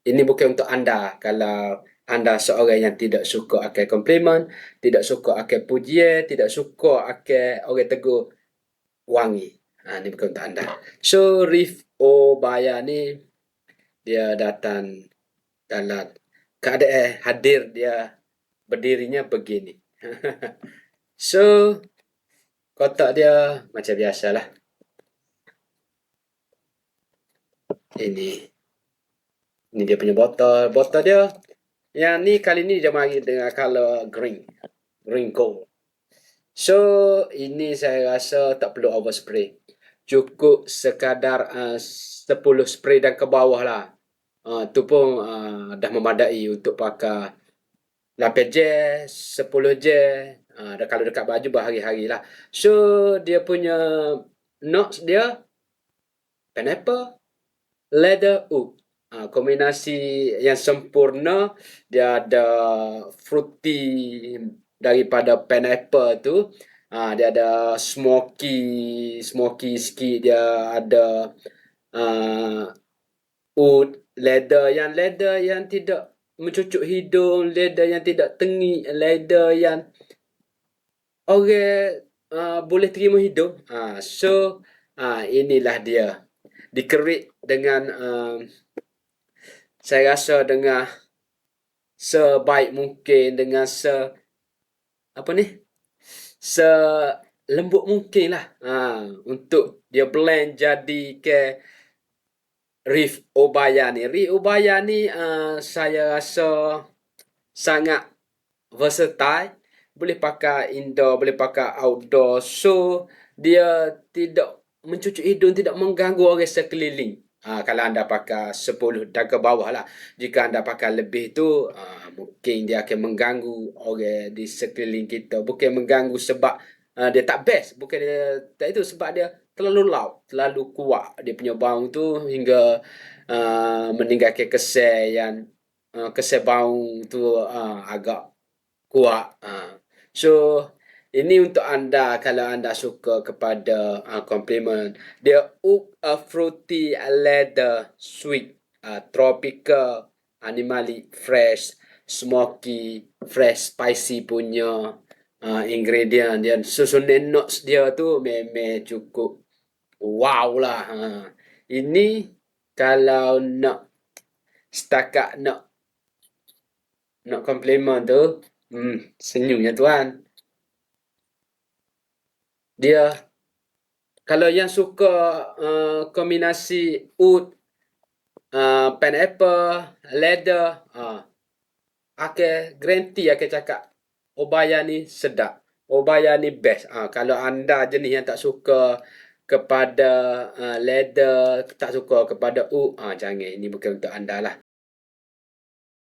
Ini bukan untuk anda. Kalau anda seorang yang tidak suka akan komplimen, tidak suka akan pujian, tidak suka akan orang tegur wangi. Ini bukan untuk anda. So, Rif Obaya ni dia datang dalam keadaan hadir, dia berdirinya begini. So, kotak dia macam biasalah. Ini dia punya botol. Botol dia yang ni kali ni dia mari dengan color green. Green gold. So, ini saya rasa tak perlu overspray. Cukup sekadar 10 spray dan ke bawah lah. Tu pun dah memadai untuk pakai 8 je, 10 je. Dan kalau dekat baju berhari-hari lah. So, dia punya notes dia pineapple, leather oak. Kombinasi yang sempurna. Dia ada fruity daripada pineapple tu. Dia ada smoky sikit. Dia ada oud, leather yang tidak mencucuk hidung, leather yang tidak tengik, leather yang orang boleh terima hidung. So inilah dia. Dikerik dengan saya rasa dengan sebaik mungkin, dengan selembut mungkin lah. Untuk dia blend jadi ke Rif Obaya ni. Rif Obaya ni saya rasa sangat versatile. Boleh pakai indoor, boleh pakai outdoor. So, dia tidak mencucuk hidung, tidak mengganggu orang sekeliling. Kalau anda pakai 10 dan ke bawah lah. Jika anda pakai lebih tu, mungkin dia akan mengganggu orang di sekeliling kita. Bukan mengganggu sebab dia tak best. Bukan dia tak itu, sebab dia terlalu loud, terlalu kuat. Dia punya bau tu hingga meninggalkan kesan yang kesan bau tu agak kuat. So, ini untuk anda kalau anda suka kepada compliment. Dia oak, fruity, leather, sweet, tropical, animalic, fresh, smoky, fresh, spicy punya ingredient. Dan susunan notes dia tu memang cukup wow lah. Ini kalau nak setakat nak compliment tu, senyumnya tuan. Dia kalau yang suka kombinasi oud, pineapple, leather, guarantee cakap Obaya ni sedap. Obaya ni best. Kalau anda jenis yang tak suka kepada leather, tak suka kepada oud, jangan. Ini bukan untuk anda lah.